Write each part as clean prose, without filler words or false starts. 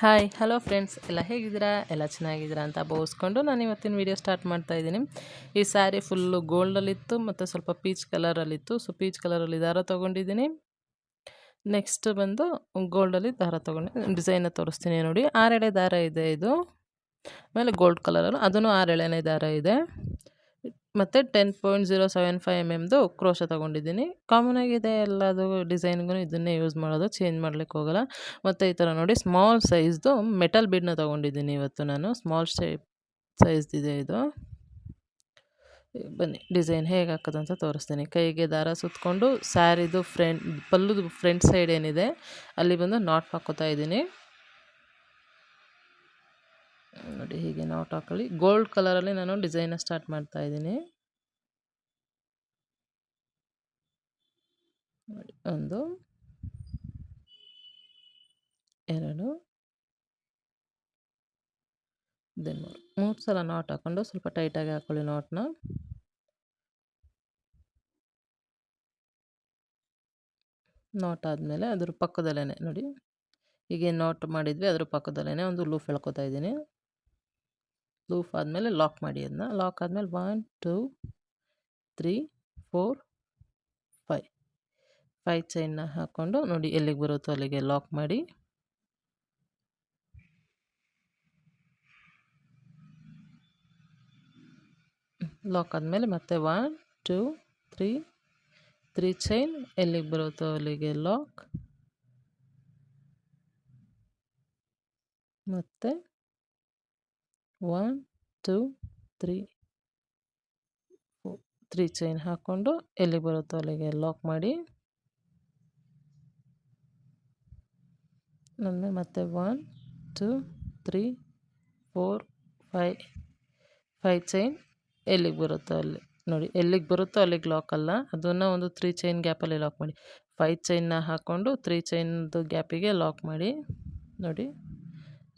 Hi hello friends, ಎಲ್ಲ ಹೇಗಿದ್ದೀರಾ? ಎಲ್ಲ ಚೆನ್ನಾಗಿದ್ದೀರಾ ಅಂತ ಭಾವಿಸ್ಕೊಂಡು ನಾನು ಇವತ್ತಿನ ವೀಡಿಯೋ ಸ್ಟಾರ್ಟ್ ಮಾಡ್ತಾ ಇದ್ದೀನಿ. ಈ ಸ್ಯಾರಿ ಫುಲ್ಲು ಗೋಲ್ಡಲ್ಲಿತ್ತು ಮತ್ತು ಸ್ವಲ್ಪ ಪೀಚ್ ಕಲರಲ್ಲಿತ್ತು. ಸೊ ಪೀಚ್ ಕಲರಲ್ಲಿ ದಾರ ತೊಗೊಂಡಿದ್ದೀನಿ. ನೆಕ್ಸ್ಟ್ ಬಂದು ಗೋಲ್ಡಲ್ಲಿ ದಾರ ತೊಗೊಂಡು ಡಿಸೈನ ತೋರಿಸ್ತೀನಿ ನೋಡಿ. 6 ಎಳೆ ದಾರ ಇದೆ ಇದು. ಆಮೇಲೆ ಗೋಲ್ಡ್ ಕಲರಲ್ಲೂ ಅದೂ 6 ಎಳೆನೇ ದಾರ ಇದೆ. ಮತ್ತು 10.075 mm ಕ್ರೋಶ ತೊಗೊಂಡಿದ್ದೀನಿ. ಕಾಮನ್ ಆಗಿದೆ ಎಲ್ಲದು ಡಿಸೈನ್ಗೂ ಇದನ್ನೇ ಯೂಸ್ ಮಾಡೋದು, ಚೇಂಜ್ ಮಾಡ್ಲಿಕ್ಕೆ ಹೋಗಲ್ಲ. ಮತ್ತು ಈ ಥರ ನೋಡಿ ಸ್ಮಾಲ್ ಸೈಜ್ದು ಮೆಟಲ್ ಬೀಡನ್ನ ತೊಗೊಂಡಿದ್ದೀನಿ ಇವತ್ತು ನಾನು. ಸ್ಮಾಲ್ ಸೈಜ್ದಿದೆ ಇದು. ಬನ್ನಿ ಡಿಸೈನ್ ಹೇಗೆ ಹಾಕೋದು ಅಂತ ತೋರಿಸ್ತೀನಿ. ಕೈಗೆ ದಾರ ಸುತ್ತಕೊಂಡು ಸ್ಯಾರಿದು ಪಲ್ಲುದು ಫ್ರಂಟ್ ಸೈಡ್ ಏನಿದೆ ಅಲ್ಲಿ ಬಂದು ನಾಟ್ ಹಾಕೋತಾ ಇದ್ದೀನಿ ನೋಡಿ. ಹೀಗೆ ನಾಟ್ ಹಾಕೊಳ್ಳಿ. ಗೋಲ್ಡ್ ಕಲರಲ್ಲಿ ನಾನು ಡಿಸೈನ ಸ್ಟಾರ್ಟ್ ಮಾಡ್ತಾ ಇದ್ದೀನಿ ನೋಡಿ. 1 2 ದೆನ್ 3 ಸಲ ನಾಟ್ ಹಾಕ್ಕೊಂಡು ಸ್ವಲ್ಪ ಟೈಟಾಗಿ ಹಾಕೊಳ್ಳಿ ನಾಟ್ನ. ನಾಟ್ ಆದಮೇಲೆ ಅದ್ರ ಪಕ್ಕದಲ್ಲೇ ನೋಡಿ, ಹೀಗೆ ನಾಟ್ ಮಾಡಿದ್ವಿ ಅದ್ರ ಪಕ್ಕದಲ್ಲೇ ಒಂದು ಲೂಫ್ ಎಳ್ಕೊತಾ ಇದ್ದೀನಿ. ಲೂಫ್ ಆದಮೇಲೆ ಲಾಕ್ ಮಾಡಿ. ಅದನ್ನ ಲಾಕ್ ಆದಮೇಲೆ 1 2 3 4 5 ಚೈನ್ನ ಹಾಕ್ಕೊಂಡು ನೋಡಿ ಎಲ್ಲಿಗೆ ಬರುತ್ತೋ ಅಲ್ಲಿಗೆ ಲಾಕ್ ಮಾಡಿ. ಲಾಕ್ ಆದಮೇಲೆ ಮತ್ತೆ 1 2 3 ಚೈನ್, ಎಲ್ಲಿಗೆ ಬರುತ್ತೋ ಅಲ್ಲಿಗೆ ಲಾಕ್, ಮತ್ತು 1 2 3 ಚೈನ್ ಹಾಕ್ಕೊಂಡು ಎಲ್ಲಿಗೆ ಬರುತ್ತೋ ಅಲ್ಲಿಗೆ ಲಾಕ್ ಮಾಡಿ. ಆಮೇಲೆ ಮತ್ತೆ 1 2 3 4 5 ಚೈನ್, ಎಲ್ಲಿಗೆ ಬರುತ್ತೋ ಅಲ್ಲಿ ನೋಡಿ, ಎಲ್ಲಿಗೆ ಬರುತ್ತೋ ಅಲ್ಲಿಗೆ ಲಾಕ್ ಅಲ್ಲ, ಅದನ್ನು ಒಂದು 3 ಚೈನ್ ಗ್ಯಾಪಲ್ಲಿ ಲಾಕ್ ಮಾಡಿ. 5 ಚೈನ್ನ ಹಾಕ್ಕೊಂಡು 3 ಚೈನ್ದು ಗ್ಯಾಪಿಗೆ ಲಾಕ್ ಮಾಡಿ ನೋಡಿ.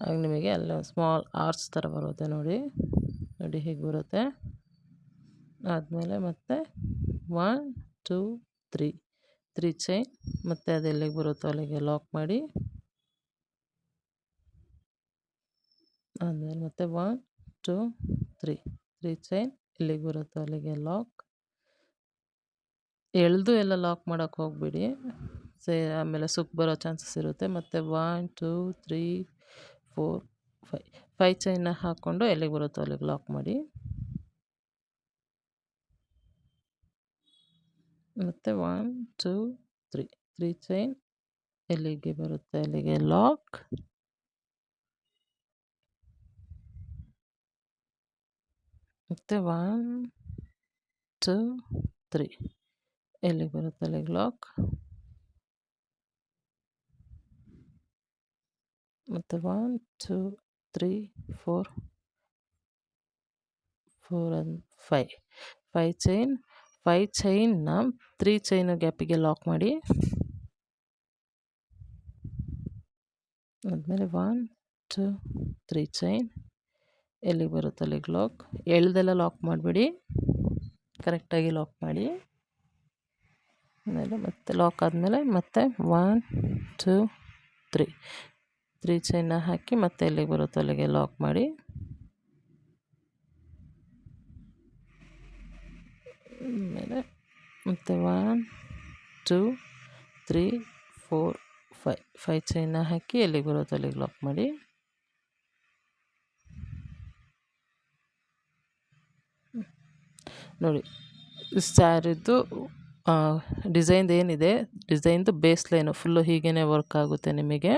ಆಗ ನಿಮಗೆ ಅಲ್ಲಿ ಸ್ಮಾಲ್ ಆರ್ಚ್ ಥರ ಬರುತ್ತೆ ನೋಡಿ. ನೋಡಿ ಹೀಗೆ ಬರುತ್ತೆ. ಆದಮೇಲೆ ಮತ್ತೆ 1 2 3 ಚೈನ್, ಮತ್ತು ಅದು ಎಲ್ಲಿಗೆ ಬರುತ್ತೋ ಅಲ್ಲಿಗೆ ಲಾಕ್ ಮಾಡಿ. ಆದಮೇಲೆ ಮತ್ತೆ 1 2 3 ಚೈನ್, ಎಲ್ಲಿಗೆ ಬರುತ್ತೋ ಅಲ್ಲಿಗೆ ಲಾಕ್. ಎಳೆದು ಎಲ್ಲ ಲಾಕ್ ಮಾಡೋಕ್ಕೆ ಹೋಗ್ಬಿಡಿ, ಆಮೇಲೆ ಸುಕ್ ಬರೋ ಚಾನ್ಸಸ್ ಇರುತ್ತೆ. ಮತ್ತು 1 2 3 4 5 ಚೈನ್ನ ಹಾಕ್ಕೊಂಡು ಎಲ್ಲಿಗೆ ಬರುತ್ತೋ ಅಲ್ಲಿಗೆ ಲಾಕ್ ಮಾಡಿ. ಮತ್ತು 1 2 3 ಚೈನ್, ಎಲ್ಲಿಗೆ ಬರುತ್ತೆ ಅಲ್ಲಿಗೆ ಲಾಕ್. ಮತ್ತು 1 2 3 ಎಲ್ಲಿಗೆ ಬರುತ್ತೆ ಅಲ್ಲಿಗೆ ಲಾಕ್. ಮತ್ತು 1 2 3 4 and 5 ಚೈನ್. 5 ಚೈನ್ನ 3 ಚೈನ್ ಗ್ಯಾಪಿಗೆ ಲಾಕ್ ಮಾಡಿ. ಆದಮೇಲೆ 1 2 3 ಚೈನ್, ಎಲ್ಲಿಗೆ ಬರುತ್ತೆ ಅಲ್ಲಿಗೆ ಲಾಕ್. ಎಳ್ದೆಲ್ಲ ಲಾಕ್ ಮಾಡಿಬಿಡಿ, ಕರೆಕ್ಟಾಗಿ ಲಾಕ್ ಮಾಡಿ. ಆಮೇಲೆ ಮತ್ತೆ ಲಾಕ್ ಆದಮೇಲೆ ಮತ್ತೆ 1 2 3 ಚೈನ್ನ ಹಾಕಿ ಮತ್ತೆ ಎಲ್ಲಿಗೆ ಬರುತ್ತೋ ಅಲ್ಲಿಗೆ ಲಾಕ್ ಮಾಡಿ. ಆಮೇಲೆ ಮತ್ತೆ 1 2 3 4 5 ಚೈನ್ನ ಹಾಕಿ ಎಲ್ಲಿಗೆ ಬರುತ್ತೋ ಅಲ್ಲಿಗೆ ಲಾಕ್ ಮಾಡಿ. ನೋಡಿ ಸ್ಯಾರಿದು ಡಿಸೈನ್ದು ಏನಿದೆ, ಡಿಸೈನ್ದು ಬೇಸ್ ಲೈನು ಫುಲ್ಲು ಹೀಗೇ ವರ್ಕ್ ಆಗುತ್ತೆ ನಿಮಗೆ.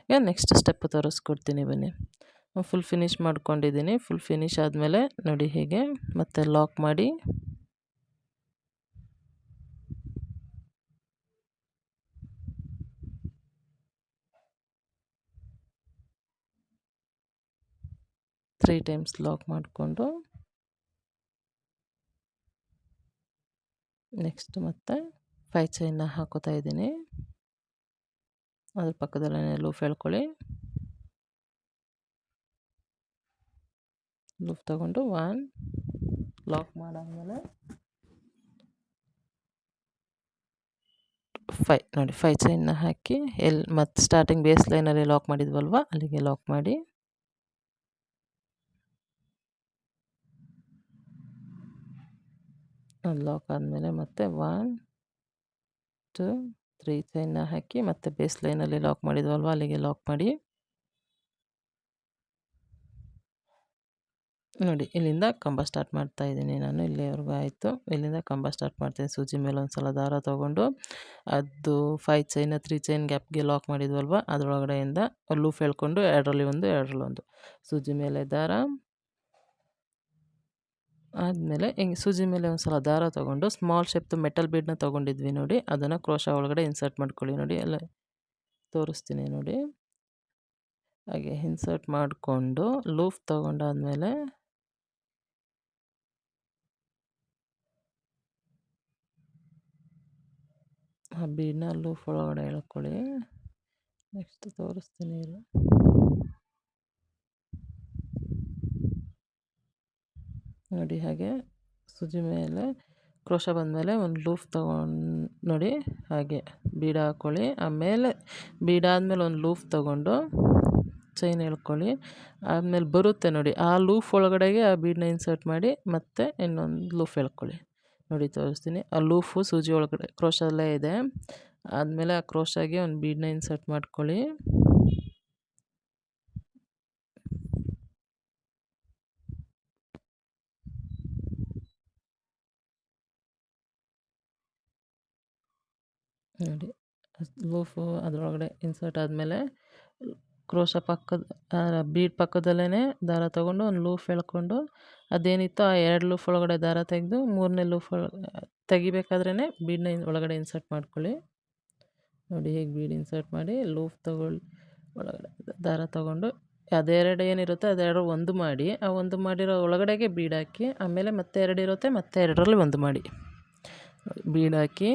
ಈಗ ನೆಕ್ಸ್ಟ್ ಸ್ಟೆಪ್ ತೋರಿಸ್ಕೊಡ್ತೀನಿ ಬನ್ನಿ. ಫುಲ್ ಫಿನಿಶ್ ಮಾಡ್ಕೊಂಡಿದ್ದೀನಿ. ಫುಲ್ ಫಿನಿಶ್ ಆದಮೇಲೆ ನೋಡಿ ಹೀಗೆ ಮತ್ತೆ ಲಾಕ್ ಮಾಡಿ. ತ್ರೀ ಟೈಮ್ಸ್ ಲಾಕ್ ಮಾಡಿಕೊಂಡು ನೆಕ್ಸ್ಟ್ ಮತ್ತೆ 5 ಚೈನ್ನ ಹಾಕೋತಾ ಇದ್ದೀನಿ. ಅದ್ರ ಪಕ್ಕದಲ್ಲೇ ಲೂಫ್ ಎಳ್ಕೊಳ್ಳಿ. ಲೂಫ್ ತಗೊಂಡು 1 ಲಾಕ್ ಮಾಡಾದ್ಮೇಲೆ 5 ನೋಡಿ 5 ಚೈನ್ನ ಹಾಕಿ ಮತ್ತು ಸ್ಟಾರ್ಟಿಂಗ್ ಬೇಸ್ ಲೈನಲ್ಲಿ ಲಾಕ್ ಮಾಡಿದ್ವಲ್ವ ಅಲ್ಲಿಗೆ ಲಾಕ್ ಮಾಡಿ ಲಾಕ್ ಆದಮೇಲೆ ಮತ್ತೆ 1 2 3 ಚೈನ್ನ ಹಾಕಿ ಮತ್ತೆ ಬೇಸ್ ಲೈನಲ್ಲಿ ಲಾಕ್ ಮಾಡಿದ್ವಲ್ವ ಅಲ್ಲಿಗೆ ಲಾಕ್ ಮಾಡಿ ನೋಡಿ ಇಲ್ಲಿಂದ ಕಂಬ ಸ್ಟಾರ್ಟ್ ಮಾಡ್ತಾ ಇದ್ದೀನಿ ನಾನು. ಇಲ್ಲಿವರೆಗೂ ಆಯಿತು. ಇಲ್ಲಿಂದ ಕಂಬ ಸ್ಟಾರ್ಟ್ ಮಾಡ್ತೀನಿ. ಸೂಜಿ ಮೇಲೆ ಒಂದು ಸಲ ದಾರ ತೊಗೊಂಡು ಅದು 5 ಚೈನ 3 ಚೈನ್ ಗ್ಯಾಪ್ಗೆ ಲಾಕ್ ಮಾಡಿದ್ವಲ್ವ ಅದರೊಳಗಡೆಯಿಂದ ಲೂಫ್ ಎಳ್ಕೊಂಡು ಎರಡರಲ್ಲಿ ಒಂದು ಸೂಜಿ ಮೇಲೆ ದಾರ ಆದಮೇಲೆ ಹಿಂಗೆ ಸೂಜಿ ಮೇಲೆ ಒಂದು ಸಲ ದಾರ ತೊಗೊಂಡು ಸ್ಮಾಲ್ ಶೇಪ್ದು ಮೆಟಲ್ ಬೀಡನ್ನ ತೊಗೊಂಡಿದ್ವಿ ನೋಡಿ, ಅದನ್ನು ಕ್ರೋಶಾ ಒಳಗಡೆ ಇನ್ಸರ್ಟ್ ಮಾಡ್ಕೊಳ್ಳಿ. ನೋಡಿ ಎಲ್ಲ ತೋರಿಸ್ತೀನಿ ನೋಡಿ. ಹಾಗೆ ಇನ್ಸರ್ಟ್ ಮಾಡಿಕೊಂಡು ಲೂಫ್ ತೊಗೊಂಡಾದ್ಮೇಲೆ ಆ ಬೀಡನ್ನ ಲೂಫ್ ಒಳಗಡೆ ಎಳ್ಕೊಳ್ಳಿ. ನೆಕ್ಸ್ಟ್ ತೋರಿಸ್ತೀನಿ ಇರು. ನೋಡಿ ಹಾಗೆ ಸೂಜಿ ಮೇಲೆ ಕ್ರೋಶಾ ಬಂದಮೇಲೆ ಒಂದು ಲೂಫ್ ತೊಗೊಂಡು ನೋಡಿ ಹಾಗೆ ಬೀಡ ಹಾಕ್ಕೊಳ್ಳಿ. ಆಮೇಲೆ ಬೀಡಾದ್ಮೇಲೆ ಒಂದು ಲೂಫ್ ತೊಗೊಂಡು ಚೈನ್ ಎಳ್ಕೊಳ್ಳಿ. ಆದಮೇಲೆ ಬರುತ್ತೆ ನೋಡಿ ಆ ಲೂಫ್ ಒಳಗಡೆಗೆ ಆ ಬೀಡನ್ನ ಇನ್ಸರ್ಟ್ ಮಾಡಿ ಮತ್ತೆ ಇನ್ನೊಂದು ಲೂಫ್ ಎಳ್ಕೊಳ್ಳಿ. ನೋಡಿ ತೋರಿಸ್ತೀನಿ. ಆ ಲೂಫು ಸೂಜಿ ಒಳಗಡೆ ಕ್ರೋಶಲ್ಲೇ ಇದೆ. ಆದಮೇಲೆ ಆ ಕ್ರೋಶಾಗೆ ಒಂದು ಬೀಡನ್ನ ಇನ್ಸರ್ಟ್ ಮಾಡ್ಕೊಳ್ಳಿ. ನೋಡಿ ಲೂಫು ಅದರೊಳಗಡೆ ಇನ್ಸರ್ಟ್ ಆದಮೇಲೆ ಕ್ರೋಶಾ ಬೀಡ್ ಪಕ್ಕದಲ್ಲೇ ದಾರ ತೊಗೊಂಡು ಒಂದು ಲೂಫ್ ಎಳ್ಕೊಂಡು ಅದೇನಿತ್ತು ಆ 2 ಲೂಫ್ ಒಳಗಡೆ ದಾರ ತೆಗೆದು 3ನೇ ಲೂಫ್ ತೆಗಿಬೇಕಾದ್ರೇ ಬೀಡನ್ನ ಒಳಗಡೆ ಇನ್ಸರ್ಟ್ ಮಾಡ್ಕೊಳ್ಳಿ. ನೋಡಿ ಹೇಗೆ ಬೀಡ್ ಇನ್ಸರ್ಟ್ ಮಾಡಿ ಲೂಫ್ ಒಳಗಡೆ ದಾರ ತೊಗೊಂಡು ಅದೆರಡು ಏನಿರುತ್ತೆ ಅದೆರಡು ಒಂದು ಮಾಡಿ ಆ ಒಂದು ಮಾಡಿರೋ ಒಳಗಡೆಗೆ ಬೀಡ್ ಹಾಕಿ ಆಮೇಲೆ ಮತ್ತೆ 2 ಇರುತ್ತೆ ಮತ್ತೆ 2ರಲ್ಲಿ ಒಂದು ಮಾಡಿ ಬೀಡ್ ಹಾಕಿ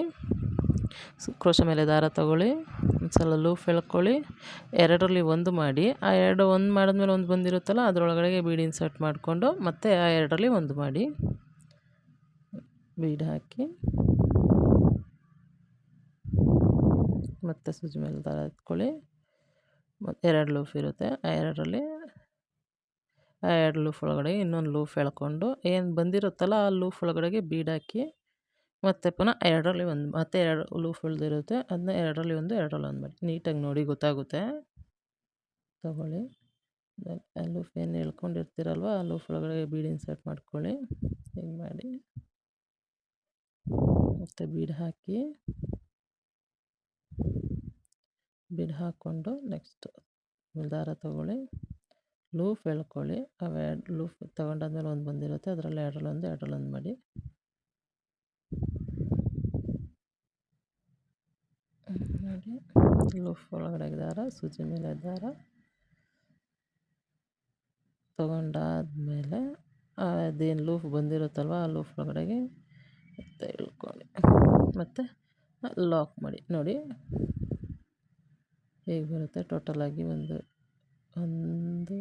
ಕ್ರೋಶಾ ಮೇಲೆ ದಾರ ತೊಗೊಳ್ಳಿ. ಒಂದು ಸಲ ಲೂಫ್ ಎಳ್ಕೊಳ್ಳಿ. 2ರಲ್ಲಿ ಒಂದು ಮಾಡಿ ಆ 2 ಒಂದು ಮಾಡಿದ್ಮೇಲೆ ಒಂದು ಬಂದಿರುತ್ತಲ್ಲ ಅದರೊಳಗಡೆಗೆ ಬೀಡ್ ಇನ್ಸರ್ಟ್ ಮಾಡಿಕೊಂಡು ಮತ್ತೆ ಆ 2ರಲ್ಲಿ ಒಂದು ಮಾಡಿ ಬೀಡ್ ಹಾಕಿ ಮತ್ತೆ ಸೂಜಿ ಮೇಲೆ ದಾರ ಎತ್ಕೊಳ್ಳಿ. ಮತ್ತು 2 ಲೂಫ್ ಇರುತ್ತೆ ಆ 2ರಲ್ಲಿ ಆ 2 ಲೂಫ್ ಒಳಗಡೆ ಇನ್ನೊಂದು ಲೂಫ್ ಎಳ್ಕೊಂಡು ಏನು ಬಂದಿರುತ್ತಲ್ಲ ಆ ಲೂಫ್ ಒಳಗಡೆಗೆ ಬೀಡ್ ಹಾಕಿ ಮತ್ತು ಪುನಃ 2ರಲ್ಲಿ ಒಂದು ಮತ್ತೆ 2 ಲೂಫ್ ಉಳಿದಿರುತ್ತೆ ಅದನ್ನ 2ರಲ್ಲಿ ಒಂದು ಮಾಡಿ ನೀಟಾಗಿ ನೋಡಿ ಗೊತ್ತಾಗುತ್ತೆ. ತಗೊಳ್ಳಿ ಆ ಲೂಫ್ ಏನು ಎಳ್ಕೊಂಡಿರ್ತೀರಲ್ವ ಆ ಲೂಫ್ ಒಳಗಡೆ ಬೀಡ್ ಇನ್ಸರ್ಟ್ ಮಾಡ್ಕೊಳ್ಳಿ. ಹಿಂಗೆ ಮಾಡಿ ಮತ್ತು ಬೀಡ್ ಹಾಕಿ ಬೀಡ್ ಹಾಕ್ಕೊಂಡು ನೆಕ್ಸ್ಟ್ ದಾರ ತೊಗೊಳ್ಳಿ ಲೂಫ್ ಎಳ್ಕೊಳ್ಳಿ. ಲೂಫ್ ತೊಗೊಂಡಾದ್ಮೇಲೆ ಒಂದು ಬಂದಿರುತ್ತೆ ಅದರಲ್ಲಿ 2ರಲ್ಲಿ ಒಂದು ಮಾಡಿ ನೋಡಿ ಲೂಫ್ ಒಳಗಡೆ ದಾರ ಸೂಜಿ ಮೇಲೆ ದಾರ ತೊಗೊಂಡಾದ್ಮೇಲೆ ಅದೇನು ಲೂಫ್ ಬಂದಿರುತ್ತಲ್ವ ಆ ಲೂಫ್ ಒಳಗಡೆಗೆ ಮತ್ತೆ ಇಳ್ಕೊಳ್ಳಿ ಮತ್ತು ಲಾಕ್ ಮಾಡಿ. ನೋಡಿ ಹೇಗೆ ಬರುತ್ತೆ ಟೋಟಲಾಗಿ 1 2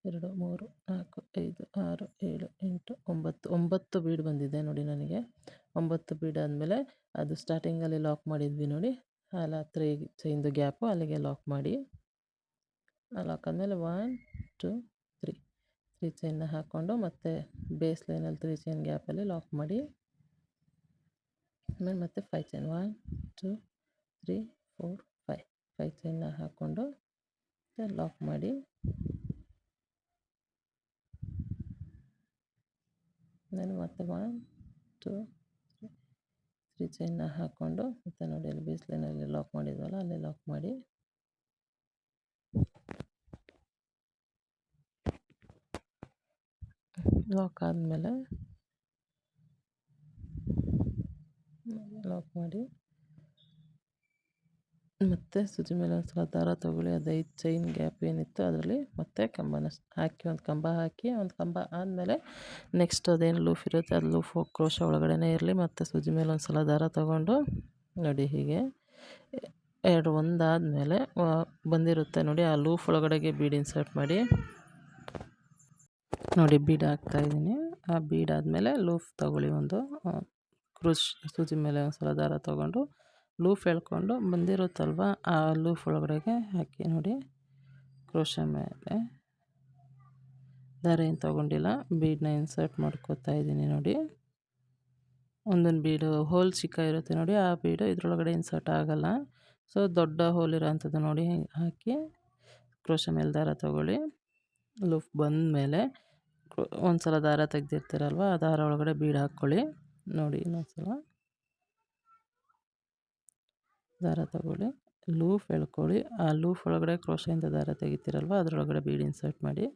3 4 5 6 7 8 9 ಬೀಡ್ ಬಂದಿದೆ ನೋಡಿ ನನಗೆ. 9 ಬೀಡ್ ಆದಮೇಲೆ ಅದು ಸ್ಟಾರ್ಟಿಂಗಲ್ಲಿ ಲಾಕ್ ಮಾಡಿದ್ವಿ ನೋಡಿ ಅಲ್ಲ 3 ಚೈನ್ದು ಗ್ಯಾಪು ಅಲ್ಲಿಗೆ ಲಾಕ್ ಮಾಡಿ. ಲಾಕ್ ಆದಮೇಲೆ 1 2 3 ಚೈನ್ನ ಹಾಕ್ಕೊಂಡು ಮತ್ತೆ ಬೇಸ್ ಲೈನಲ್ಲಿ 3 ಚೈನ್ ಗ್ಯಾಪಲ್ಲಿ ಲಾಕ್ ಮಾಡಿ. ಆಮೇಲೆ ಮತ್ತೆ 5 ಚೈನ್ 1 2 3 4 5 ಚೈನ್ನ ಹಾಕ್ಕೊಂಡು ಲಾಕ್ ಮಾಡಿ. ನಾನು ಮತ್ತೆ 1 2 3 ಚೈನ್ನ ಹಾಕ್ಕೊಂಡು ಮತ್ತೆ ನೋಡಿ ಅಲ್ಲಿ ಬೇಸ್ ಲೈನಲ್ಲಿ ಲಾಕ್ ಮಾಡಿದ್ವಲ್ಲ ಅಲ್ಲೇ ಲಾಕ್ ಮಾಡಿ. ಲಾಕ್ ಆದಮೇಲೆ ಲಾಕ್ ಮಾಡಿ ಮತ್ತು ಸೂಜಿ ಮೇಲೆ ಒಂದು ಸಲ ದಾರ ತೊಗೊಳ್ಳಿ. ಅದು 5 ಚೈನ್ ಗ್ಯಾಪ್ ಏನಿತ್ತು ಅದರಲ್ಲಿ ಮತ್ತೆ ಕಂಬನ ಹಾಕಿ ಒಂದು ಕಂಬ ಹಾಕಿ ಒಂದು ಕಂಬ ಆದಮೇಲೆ ನೆಕ್ಸ್ಟ್ ಅದೇನು ಲೂಫ್ ಇರುತ್ತೆ ಅದು ಲೂಫ್ ಕ್ರೋಶಾ ಒಳಗಡೆನೇ ಇರಲಿ. ಮತ್ತು ಸೂಜಿ ಮೇಲೆ ಒಂದು ಸಲ ದಾರ ತೊಗೊಂಡು ನೋಡಿ ಹೀಗೆ 2 ಒಂದಾದಮೇಲೆ ಬಂದಿರುತ್ತೆ ನೋಡಿ ಆ ಲೂಫ್ ಒಳಗಡೆಗೆ ಬೀಡ್ ಇನ್ಸರ್ಟ್ ಮಾಡಿ. ನೋಡಿ ಬೀಡ್ ಹಾಕ್ತಾಯಿದ್ದೀನಿ. ಆ ಬೀಡ್ ಆದಮೇಲೆ ಲೂಫ್ ತೊಗೊಳ್ಳಿ ಒಂದು ಸೂಜಿ ಮೇಲೆ ಒಂದು ಸಲ ದಾರ ತೊಗೊಂಡು ಲೂಫ್ ಎಳ್ಕೊಂಡು ಬಂದಿರುತ್ತಲ್ವ ಆ ಲೂಫ್ ಒಳಗಡೆಗೆ ಹಾಕಿ ನೋಡಿ. ಕ್ರೋಶ ಮೇಲೆ ದಾರ ಏನು ತೊಗೊಂಡಿಲ್ಲ, ಬೀಡನ್ನ ಇನ್ಸರ್ಟ್ ಮಾಡ್ಕೋತಾ ಇದ್ದೀನಿ ನೋಡಿ. ಒಂದೊಂದು ಬೀಡು ಹೋಲ್ ಚಿಕ್ಕ ಇರುತ್ತೆ ನೋಡಿ, ಆ ಬೀಡು ಇದ್ರೊಳಗಡೆ ಇನ್ಸರ್ಟ್ ಆಗೋಲ್ಲ. ಸೊ ದೊಡ್ಡ ಹೋಲ್ ಇರೋ ಅಂಥದ್ದು ನೋಡಿ ಹಾಕಿ ಕ್ರೋಶ ಮೇಲೆ ದಾರ ತೊಗೊಳ್ಳಿ. ಲೂಫ್ ಬಂದಮೇಲೆ ಒಂದು ಸಲ ದಾರ ತೆಗ್ದಿರ್ತೀರಲ್ವ, ಆ ದಾರ ಒಳಗಡೆ ಬೀಡು ಹಾಕ್ಕೊಳ್ಳಿ ನೋಡಿ. ಇನ್ನೊಂದು ಸಲ ದಾರ ತೊಗೊಳ್ಳಿ, ಲೂಫ್ ಎಳ್ಕೊಳ್ಳಿ. ಆ ಲೂಫ್ ಒಳಗಡೆ ಕ್ರೋಶದಿಂದ ದಾರ ತೆಗಿತೀರಲ್ವ, ಅದರೊಳಗಡೆ ಬೀಡು ಇನ್ಸರ್ಟ್ ಮಾಡಿ.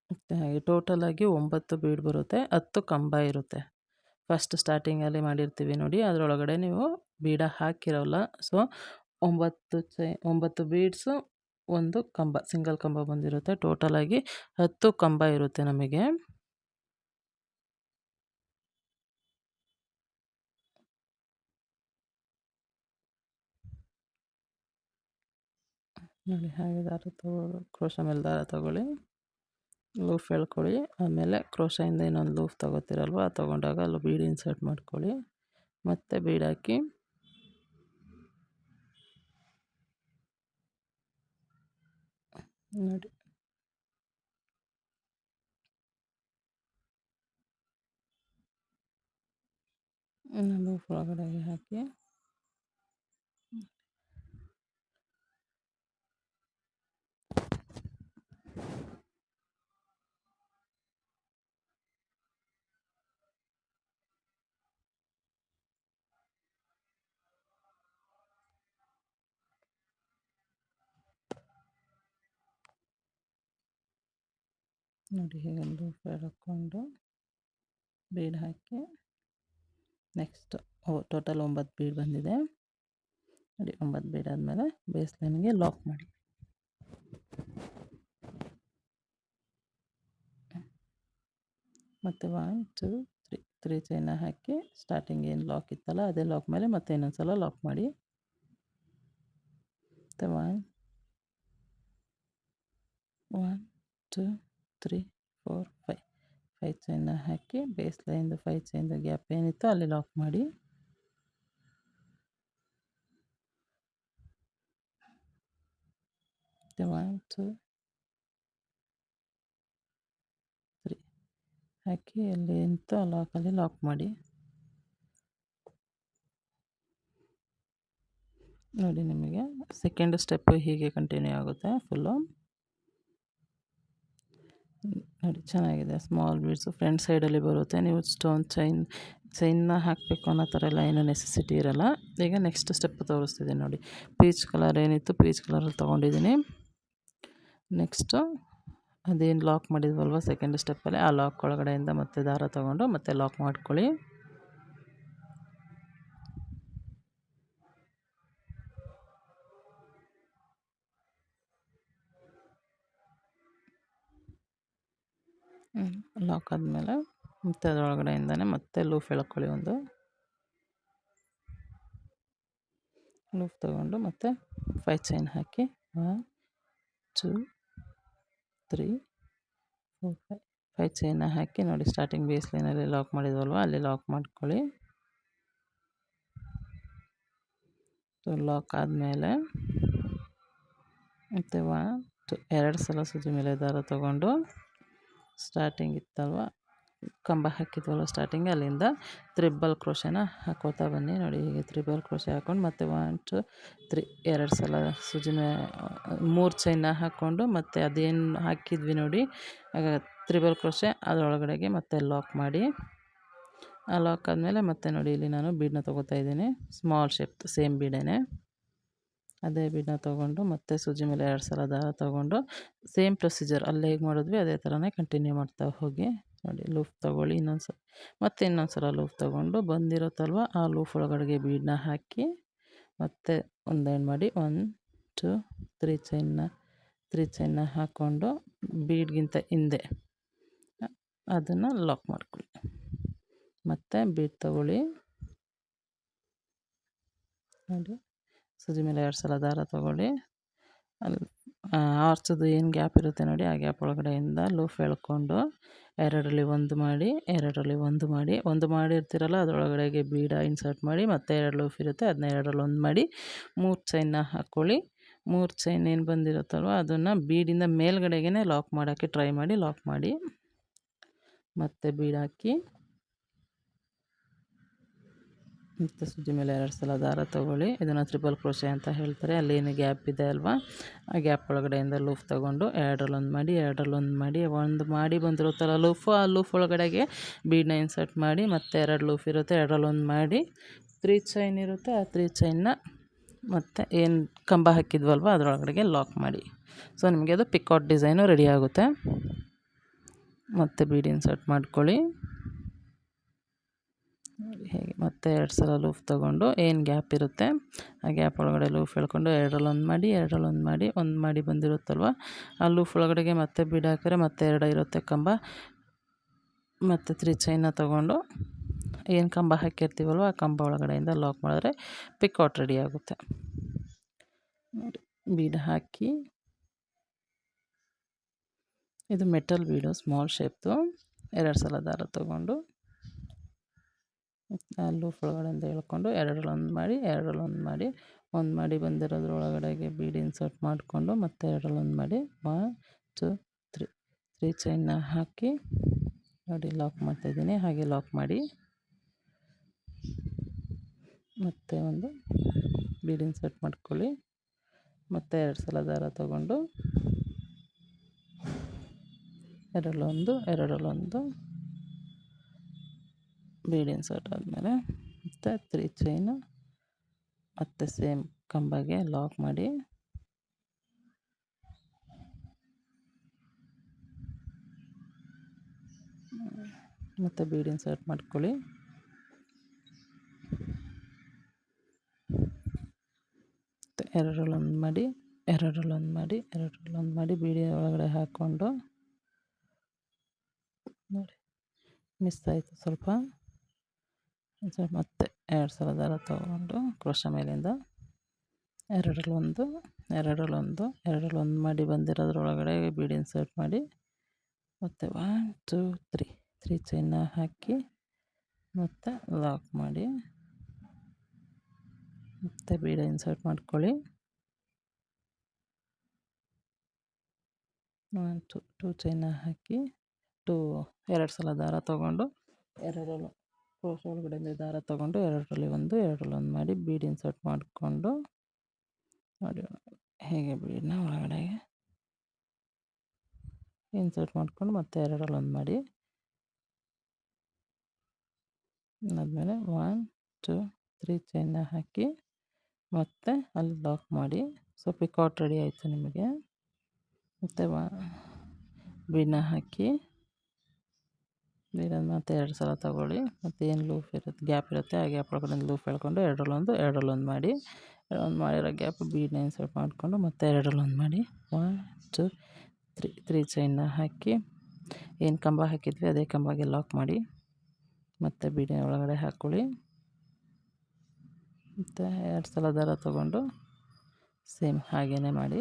ಮತ್ತು ಹಾಗೆ ಟೋಟಲಾಗಿ 9 ಬೀಡ್ ಬರುತ್ತೆ, 10 ಕಂಬ ಇರುತ್ತೆ. ಫಸ್ಟ್ ಸ್ಟಾರ್ಟಿಂಗಲ್ಲಿ ಮಾಡಿರ್ತೀವಿ ನೋಡಿ, ಅದರೊಳಗಡೆ ನೀವು ಬೀಡ ಹಾಕಿರೋಲ್ಲ. ಸೊ 9 ಬೀಡ್ಸು, ಒಂದು ಕಂಬ, ಸಿಂಗಲ್ ಕಂಬ ಬಂದಿರುತ್ತೆ. ಟೋಟಲಾಗಿ 10 ಕಂಬ ಇರುತ್ತೆ ನಮಗೆ. ನೋಡಿ ಹಾಗೆ ದಾರ ತಗೊಳ್ಳಿ, ಕ್ರೋಶ ಮೇಲೆ ದಾರ ತೊಗೊಳ್ಳಿ, ಲೂಫ್ ಎಳ್ಕೊಳ್ಳಿ. ಆಮೇಲೆ ಕ್ರೋಶದಿಂದ ಇನ್ನೊಂದು ಲೂಫ್ ತೊಗೋತೀರಲ್ವ, ಅದು ತೊಗೊಂಡಾಗ ಅಲ್ಲಿ ಬೀಡ್ ಇನ್ಸರ್ಟ್ ಮಾಡ್ಕೊಳ್ಳಿ. ಮತ್ತು ಬೀಡ್ ಹಾಕಿ ನೋಡಿ. ಲೂಫ್ ಒಳಗಡೆಗೆ ಹಾಕಿ ನೋಡಿ. ಹೀಗೆ ಲೂಫ್ ಎಳ್ಕೊಂಡು ಬೀಡ್ ಹಾಕಿ ನೆಕ್ಸ್ಟ್ ಟೋಟಲ್ 9 ಬೀಡ್ ಬಂದಿದೆ ನೋಡಿ. 9 ಬೀಡ್ ಆದಮೇಲೆ ಬೇಸ್ ಲೈನ್ಗೆ ಲಾಕ್ ಮಾಡಿ. ಮತ್ತು 1 2 3 ಚೈನ ಹಾಕಿ ಸ್ಟಾರ್ಟಿಂಗ್ ಏನು ಲಾಕ್ ಇತ್ತಲ್ಲ ಅದೇ ಲಾಕ್ ಮೇಲೆ ಮತ್ತೆ ಇನ್ನೊಂದು ಸಲ ಲಾಕ್ ಮಾಡಿ. ಮತ್ತು 1 2 3 4 5 ಚೈನ ಹಾಕಿ ಬೇಸ್ ಲೈನ್ದು 5 ಚೈನ್ದು ಗ್ಯಾಪ್ ಏನಿತ್ತು ಅಲ್ಲಿ ಲಾಕ್ ಮಾಡಿ. ಮತ್ತು 1 2 3 ಹಾಕಿ ಅಲ್ಲಿ ಎಂತ ಲಾಕಲ್ಲಿ ಲಾಕ್ ಮಾಡಿ ನೋಡಿ. ನಿಮಗೆ ಸೆಕೆಂಡ್ ಸ್ಟೆಪ್ಪು ಹೀಗೆ ಕಂಟಿನ್ಯೂ ಆಗುತ್ತೆ ಫುಲ್ಲು ನೋಡಿ. ಚೆನ್ನಾಗಿದೆ. ಸ್ಮಾಲ್ ಬೀಡ್ಸು ಫ್ರಂಟ್ ಸೈಡಲ್ಲಿ ಬರುತ್ತೆ. ನೀವು ಸ್ಟೋನ್ ಚೈನ್ನ ಹಾಕಬೇಕು ಅನ್ನೋ ಥರ ಎಲ್ಲ ಏನೂ ನೆಸೆಸಿಟಿ ಇರೋಲ್ಲ. ಈಗ ನೆಕ್ಸ್ಟ್ ಸ್ಟೆಪ್ ತೋರಿಸ್ತಿದ್ದೀನಿ ನೋಡಿ. ಪೀಚ್ ಕಲರ್ ಏನಿತ್ತು ಪೀಚ್ ಕಲರಲ್ಲಿ ತೊಗೊಂಡಿದ್ದೀನಿ. ನೆಕ್ಸ್ಟು ಅದೇನು ಲಾಕ್ ಮಾಡಿದ್ವಲ್ವ ಸೆಕೆಂಡ್ ಸ್ಟೆಪ್ಪಲ್ಲಿ, ಆ ಲಾಕ್ ಒಳಗಡೆಯಿಂದ ಮತ್ತೆ ದಾರ ತೊಗೊಂಡು ಮತ್ತೆ ಲಾಕ್ ಮಾಡ್ಕೊಳ್ಳಿ. ಲಾಕ್ ಆದಮೇಲೆ ಮತ್ತೆ ಅದರೊಳಗಡೆಯಿಂದನೇ ಮತ್ತೆ ಲೂಫ್ ಎಳ್ಕೊಳ್ಳಿ. ಒಂದು ಲೂಫ್ ತೊಗೊಂಡು ಮತ್ತೆ 5 ಚೈನ್ ಹಾಕಿ 1 2 3 4 5 ಚೈನ ಹಾಕಿ ನೋಡಿ. ಸ್ಟಾರ್ಟಿಂಗ್ ಬೇಸ್ ಲೈನಲ್ಲಿ ಲಾಕ್ ಮಾಡಿದ್ವಲ್ವ ಅಲ್ಲಿ ಲಾಕ್ ಮಾಡ್ಕೊಳ್ಳಿ. ಸೊ ಲಾಕ್ ಆದಮೇಲೆ ಮತ್ತು 2 ಸಲ ಸೂಜಿ ಮೇಲೆ ದಾರ ತೊಗೊಂಡು ಸ್ಟಾರ್ಟಿಂಗ್ ಇತ್ತಲ್ವ ಕಂಬ ಹಾಕಿದ್ವಲ್ವ ಸ್ಟಾರ್ಟಿಂಗ್, ಅಲ್ಲಿಂದ ತ್ರಿಬಲ್ ಕ್ರೋಶನ ಹಾಕೋತಾ ಬನ್ನಿ ನೋಡಿ. ಹೀಗೆ ತ್ರಿಬಲ್ ಕ್ರೋಶೆ ಹಾಕ್ಕೊಂಡು ಮತ್ತೆ 1 2 3 2 ಸಲ ಸೂಜಿ 3 ಚೈನ ಹಾಕ್ಕೊಂಡು ಮತ್ತೆ ಅದೇನು ಹಾಕಿದ್ವಿ ನೋಡಿ ತ್ರಿಬಲ್ ಕ್ರೋಶೆ ಅದರೊಳಗಡೆಗೆ ಮತ್ತೆ ಲಾಕ್ ಮಾಡಿ. ಆ ಲಾಕ್ ಆದಮೇಲೆ ಮತ್ತೆ ನೋಡಿ ಇಲ್ಲಿ ನಾನು ಬೀಡನ್ನ ತೊಗೋತಾ ಇದ್ದೀನಿ. ಸ್ಮಾಲ್ ಶೇಪ್ ಸೇಮ್ ಬೀಡೇ, ಅದೇ ಬೀಡನ್ನ ತೊಗೊಂಡು ಮತ್ತೆ ಸೂಜಿ ಮೇಲೆ 2 ಸಲ ದಾರ ತೊಗೊಂಡು ಸೇಮ್ ಪ್ರೊಸೀಜರ್ ಅಲ್ಲಿ ಹೇಗೆ ಮಾಡಿದ್ವಿ ಅದೇ ಥರನೇ ಕಂಟಿನ್ಯೂ ಮಾಡ್ತಾ ಹೋಗಿ ನೋಡಿ. ಲೂಫ್ ತೊಗೊಳ್ಳಿ ಮತ್ತೆ ಇನ್ನೊಂದು ಸಲ ಲೂಫ್ ತೊಗೊಂಡು ಬಂದಿರುತ್ತಲ್ವ ಆ ಲೂಫ್ ಒಳಗಡೆಗೆ ಬೀಡನ್ನ ಹಾಕಿ ಮತ್ತೆ ಒಂದು ಎಂಡ್ ಮಾಡಿ 1 2 3 ಚೈನ್ನ ಹಾಕ್ಕೊಂಡು ಬೀಡ್ಗಿಂತ ಹಿಂದೆ ಅದನ್ನು ಲಾಕ್ ಮಾಡ್ಕೊಳ್ಳಿ. ಮತ್ತು ಬೀಡ್ ತೊಗೊಳ್ಳಿ ನೋಡಿ. ಸೂಜಿ ಮೇಲೆ 2 ಸಲ ದಾರ ತೊಗೊಳ್ಳಿ. ಅಲ್ಲಿ ಆರ್ಚದು ಏನು ಗ್ಯಾಪ್ ಇರುತ್ತೆ ನೋಡಿ ಆ ಗ್ಯಾಪ್ ಒಳಗಡೆಯಿಂದ ಲೂಫ್ ಎಳ್ಕೊಂಡು ಎರಡರಲ್ಲಿ ಒಂದು ಮಾಡಿ, ಎರಡರಲ್ಲಿ ಒಂದು ಮಾಡಿ, ಒಂದು ಮಾಡಿರ್ತೀರಲ್ಲ ಅದರೊಳಗಡೆಗೆ ಬೀಡ ಇನ್ಸರ್ಟ್ ಮಾಡಿ, ಮತ್ತೆ 2 ಲೂಪ್ ಇರುತ್ತೆ ಅದನ್ನ ಎರಡರಲ್ಲಿ ಒಂದು ಮಾಡಿ 3 ಚೈನ್ನ ಹಾಕ್ಕೊಳ್ಳಿ. 3 ಚೈನ್ ಏನು ಬಂದಿರುತ್ತಲ್ವ ಅದನ್ನು ಬೀಡಿಂದ ಮೇಲ್ಗಡೆಗೆ ಲಾಕ್ ಮಾಡೋಕ್ಕೆ ಟ್ರೈ ಮಾಡಿ, ಲಾಕ್ ಮಾಡಿ ಮತ್ತೆ ಬೀಡ್ ಹಾಕಿ ಮತ್ತು ಸುಜ್ಜಿ ಮೇಲೆ 2 ಸಲ ದಾರ ತೊಗೊಳ್ಳಿ. ಇದನ್ನು ಟ್ರಿಪಲ್ ಕ್ರೋಶೆ ಅಂತ ಹೇಳ್ತಾರೆ. ಅಲ್ಲೇನು ಗ್ಯಾಪ್ ಇದೆ ಅಲ್ವಾ, ಆ ಗ್ಯಾಪ್ ಒಳಗಡೆಯಿಂದ ಲೂಫ್ ತೊಗೊಂಡು ಎರಡರಲ್ಲೊಂದು ಮಾಡಿ, ಎರಡರಲ್ಲೊಂದು ಮಾಡಿ, ಒಂದು ಮಾಡಿ ಬಂದಿರುತ್ತಲ್ಲ ಲೂಫು, ಆ ಲೂಫ್ ಒಳಗಡೆಗೆ ಬೀಡನ್ನ ಇನ್ಸರ್ಟ್ ಮಾಡಿ, ಮತ್ತೆ 2 ಲೂಫ್ ಇರುತ್ತೆ ಎರಡರಲ್ಲೊಂದು ಮಾಡಿ 3 ಚೈನ್ ಇರುತ್ತೆ, ಆ 3 ಚೈನ್ನ ಮತ್ತು ಏನು ಕಂಬ ಹಾಕಿದ್ವಲ್ವ ಅದರೊಳಗಡೆಗೆ ಲಾಕ್ ಮಾಡಿ. ಸೊ ನಿಮಗೆ ಅದು ಪಿಕಾಟ್ ಡಿಸೈನು ರೆಡಿ ಆಗುತ್ತೆ. ಮತ್ತು ಬೀಡ್ ಇನ್ಸರ್ಟ್ ಮಾಡ್ಕೊಳ್ಳಿ ಹೇಗೆ. ಮತ್ತೆ 2 ಸಲ ಲೂಫ್ ತೊಗೊಂಡು ಏನು ಗ್ಯಾಪ್ ಇರುತ್ತೆ ಆ ಗ್ಯಾಪ್ ಒಳಗಡೆ ಲೂಫ್ ಎಳ್ಕೊಂಡು ಎರಡರಲ್ಲೊಂದು ಮಾಡಿ, ಎರಡರಲ್ಲೊಂದು ಮಾಡಿ, ಒಂದು ಮಾಡಿ ಬಂದಿರುತ್ತಲ್ವ ಆ ಲೂಫ್ ಒಳಗಡೆಗೆ ಮತ್ತೆ ಬೀಡ್ ಹಾಕಿದ್ರೆ ಮತ್ತೆ 2 ಇರುತ್ತೆ ಕಂಬ. ಮತ್ತು 3 ಚೈನ್ನ ತೊಗೊಂಡು ಏನು ಕಂಬ ಹಾಕಿರ್ತೀವಲ್ವ ಆ ಕಂಬ ಒಳಗಡೆಯಿಂದ ಲಾಕ್ ಮಾಡಿದ್ರೆ ಪಿಕಾಟ್ ರೆಡಿ ಆಗುತ್ತೆ. ನೋಡಿ ಬೀಡ್ ಹಾಕಿ, ಇದು ಮೆಟಲ್ ಬೀಡು ಸ್ಮಾಲ್ ಶೇಪ್ದು. 2 ಸಲ ದಾರ ತೊಗೊಂಡು ಲೂಫ್ ಒಳಗಡೆಯಿಂದ ಎಳ್ಕೊಂಡು ಎರಡರಲ್ಲೊಂದು ಮಾಡಿ, ಎರಡರಲ್ಲೊಂದು ಮಾಡಿ, ಒಂದು ಮಾಡಿ ಬಂದಿರೋದ್ರೊಳಗಡೆಗೆ ಬೀಡ್ ಇನ್ಸರ್ಟ್ ಮಾಡಿಕೊಂಡು ಮತ್ತೆ ಎರಡರಲ್ಲೊಂದು ಮಾಡಿ 1 2 3 ಚೈನ್ನ ಹಾಕಿ ನೋಡಿ ಲಾಕ್ ಮಾಡ್ತಾಯಿದ್ದೀನಿ. ಹಾಗೆ ಲಾಕ್ ಮಾಡಿ ಮತ್ತೆ ಒಂದು ಬೀಡ್ ಇನ್ಸರ್ಟ್ ಮಾಡ್ಕೊಳ್ಳಿ. ಮತ್ತೆ 2 ಸಲ ದಾರ ತೊಗೊಂಡು ಎರಡರಲ್ಲೊಂದು, ಎರಡರಲ್ಲೊಂದು ಬೀಡ್ ಇನ್ಸರ್ಟ್ ಆದಮೇಲೆ ಮತ್ತು 3 ಚೈನು ಮತ್ತು ಸೇಮ್ ಕಂಬಗೆ ಲಾಕ್ ಮಾಡಿ ಮತ್ತು ಬೀಡ್ ಇನ್ಸರ್ಟ್ ಮಾಡ್ಕೊಳ್ಳಿ. ಎರಡರಲ್ಲೊಂದು ಮಾಡಿ, ಎರಡರಲ್ಲೊಂದು ಮಾಡಿ, ಎರಡರಲ್ಲೊಂದು ಮಾಡಿ ಬೀಡಿ ಒಳಗಡೆ ಹಾಕ್ಕೊಂಡು ನೋಡಿ ಮಿಸ್ ಆಯಿತು ಸ್ವಲ್ಪ ಮತ್ತೆ 2 ಸಲ ದಾರ ತೊಗೊಂಡು ಕ್ರೋಶ ಮೇಲಿಂದ ಎರಡರಲ್ಲೊಂದು, ಎರಡರಲ್ಲೊಂದು, ಎರಡರಲ್ಲೊಂದು ಮಾಡಿ ಬಂದಿರೋದ್ರೊಳಗಡೆ ಬೀಡ್ ಇನ್ಸರ್ಟ್ ಮಾಡಿ ಮತ್ತು 1 2 3 ಚೈನ್ನ ಹಾಕಿ ಮತ್ತು ಲಾಕ್ ಮಾಡಿ ಮತ್ತು ಬೀಡ ಇನ್ಸರ್ಟ್ ಮಾಡ್ಕೊಳ್ಳಿ. 1 2 ಚೈನ್ನ ಹಾಕಿ 2 ಸಲ ದಾರ ತೊಗೊಂಡು ಎರಡರಲ್ಲೂ ಕ್ರೋಶ ಒಳಗಡೆಯಿಂದ ದಾರ ತೊಗೊಂಡು ಎರಡರಲ್ಲಿ ಒಂದು, ಎರಡರಲ್ಲಿ ಒಂದು ಮಾಡಿ ಬೀಡ್ ಇನ್ಸರ್ಟ್ ಮಾಡಿಕೊಂಡು ನೋಡಿ ಹೇಗೆ ಬೀಡನ್ನ ಒಳಗಡೆಗೆ ಇನ್ಸರ್ಟ್ ಮಾಡಿಕೊಂಡು ಮತ್ತೆ ಎರಡರಲ್ಲೊಂದು ಮಾಡಿ ಆದಮೇಲೆ 1 2 3 ಚೈನ್ನ ಹಾಕಿ ಮತ್ತು ಅಲ್ಲಿ ಲಾಕ್ ಮಾಡಿ. ಸೊ ಪಿಕಾಟ್ ರೆಡಿ ಆಯಿತು ನಿಮಗೆ. ಮತ್ತು ಬೀಡನ್ನ ಹಾಕಿ ಬೀಡನ್ನು ಮತ್ತೆ 2 ಸಲ ತೊಗೊಳ್ಳಿ. ಮತ್ತು ಏನು ಲೂಫ್ ಇರುತ್ತೆ ಗ್ಯಾಪ್ ಇರುತ್ತೆ ಆ ಗ್ಯಾಪ್ ಒಳಗಡೆ ಲೂಫ್ ಎಳ್ಕೊಂಡು ಎರಡರಲ್ಲೊಂದು, ಎರಡರಲ್ಲೊಂದು ಮಾಡಿ, ಒಂದು ಮಾಡಿರೋ ಗ್ಯಾಪ್ ಬೀಡನ್ನ ಇನ್ಸರ್ಟ್ ಮಾಡಿಕೊಂಡು ಮತ್ತೆ ಎರಡರಲ್ಲೊಂದು ಮಾಡಿ 1 2 3 ಚೈನ್ನ ಹಾಕಿ ಏನು ಕಂಬ ಹಾಕಿದ್ವಿ ಅದೇ ಕಂಬಗೆ ಲಾಕ್ ಮಾಡಿ ಮತ್ತು ಬೀಡಿನ ಒಳಗಡೆ ಹಾಕ್ಕೊಳ್ಳಿ. ಮತ್ತು 2 ಸಲ ದಾರ ತೊಗೊಂಡು ಸೇಮ್ ಹಾಗೇ ಮಾಡಿ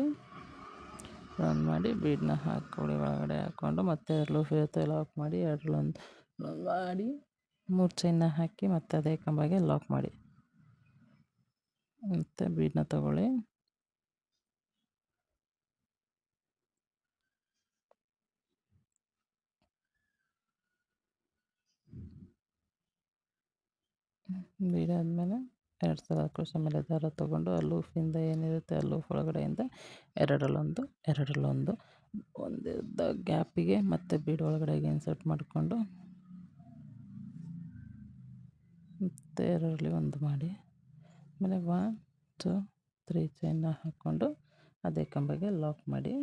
ರೌಂಡ್ ಮಾಡಿ ಬೀಡನ್ನ ಹಾಕ್ಕೊಳ್ಳಿ. ಒಳಗಡೆ ಹಾಕ್ಕೊಂಡು ಮತ್ತೆ 2 ಲೂಫ್ ಇರುತ್ತೆ ಲಾಕ್ ಮಾಡಿ, ಎರಡರಲ್ಲೊಂದು ಮಾಡಿ 3 ಚೈನ್ನ ಹಾಕಿ ಮತ್ತು ಅದೇ ಕಂಬಗೆ ಲಾಕ್ ಮಾಡಿ ಮತ್ತು ಬೀಡನ್ನ ತಗೊಳ್ಳಿ. ಬೀಡ ಆದಮೇಲೆ 2 ಸಲ ಕ್ರೋಶ ಮೇಲೆ ದಾರ ತೊಗೊಂಡು ಆ ಲೂಫಿಂದ ಏನಿರುತ್ತೆ ಆ ಲೂಫ್ ಒಳಗಡೆಯಿಂದ ಎರಡರಲ್ಲೊಂದು, ಎರಡರಲ್ಲೊಂದು ಒಂದಿದ್ದ ಗ್ಯಾಪಿಗೆ ಮತ್ತು ಬೀಡ್ ಒಳಗಡೆಗೆ ಇನ್ಸರ್ಟ್ ಮಾಡಿಕೊಂಡು ಮತ್ತು ಎರಡರಲ್ಲಿ ಒಂದು ಮಾಡಿ ಆಮೇಲೆ 1 2 3 ಚೈನ್ನ ಹಾಕ್ಕೊಂಡು ಅದೇ ಕಂಬಗೆ ಲಾಕ್ ಮಾಡಿ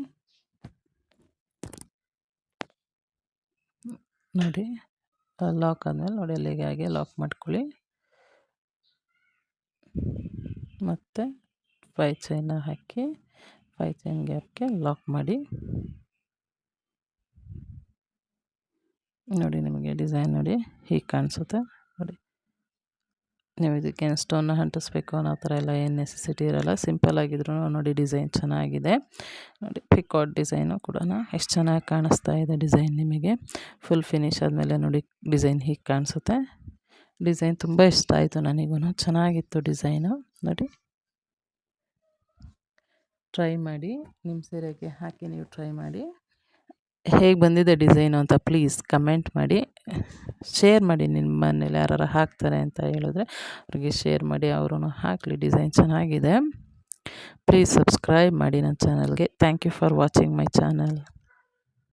ನೋಡಿ. ಲಾಕ್ ಆದಮೇಲೆ ನೋಡಿ ಅಲ್ಲಿಗೆ ಹಾಗೆ ಲಾಕ್ ಮಾಡ್ಕೊಳ್ಳಿ. ಮತ್ತು 5 ಚೈನ್ನ ಹಾಕಿ 5 ಚೈನ್ ಗ್ಯಾಪ್ಗೆ ಲಾಕ್ ಮಾಡಿ ನೋಡಿ. ನಿಮಗೆ ಡಿಸೈನ್ ನೋಡಿ ಹೀಗೆ ಕಾಣಿಸುತ್ತೆ ನೋಡಿ. ನೀವು ಇದಕ್ಕೇನು ಸ್ಟೋನ್ನ ಅಂಟಿಸ್ಬೇಕು ಅನ್ನೋ ಥರ ಎಲ್ಲ ಏನು ನೆಸೆಸಿಟಿ ಇರೋಲ್ಲ. ಸಿಂಪಲ್ ಆಗಿದ್ರೂ ನೋಡಿ ಡಿಸೈನ್ ಚೆನ್ನಾಗಿದೆ. ನೋಡಿ ಪಿಕಾಟ್ ಡಿಸೈನು ಕೂಡ ಎಷ್ಟು ಚೆನ್ನಾಗಿ ಕಾಣಿಸ್ತಾ ಇದೆ ಡಿಸೈನ್ ನಿಮಗೆ. ಫುಲ್ ಫಿನಿಶ್ ಆದಮೇಲೆ ನೋಡಿ ಡಿಸೈನ್ ಹೀಗೆ ಕಾಣಿಸುತ್ತೆ. ಡಿಸೈನ್ ತುಂಬ ಇಷ್ಟ ಆಯಿತು ನನಗೂ, ಚೆನ್ನಾಗಿತ್ತು ಡಿಸೈನು. ನೋಡಿ ಟ್ರೈ ಮಾಡಿ, ನಿಮ್ಮ ಸೀರೆಗೆ ಹಾಕಿ ನೀವು ಟ್ರೈ ಮಾಡಿ. ಹೇಗೆ ಬಂದಿದೆ ಡಿಸೈನು ಅಂತ ಪ್ಲೀಸ್ ಕಮೆಂಟ್ ಮಾಡಿ, ಶೇರ್ ಮಾಡಿ. ನಿಮ್ಮ ಮನೇಲಿ ಯಾರು ಹಾಕ್ತಾರೆ ಅಂತ ಹೇಳಿದ್ರೆ ಅವ್ರಿಗೆ ಶೇರ್ ಮಾಡಿ, ಅವರು ಹಾಕಲಿ. ಡಿಸೈನ್ ಚೆನ್ನಾಗಿದೆ. ಪ್ಲೀಸ್ ಸಬ್ಸ್ಕ್ರೈಬ್ ಮಾಡಿ ನನ್ನ ಚಾನಲ್ಗೆ. Thank you for watching my channel.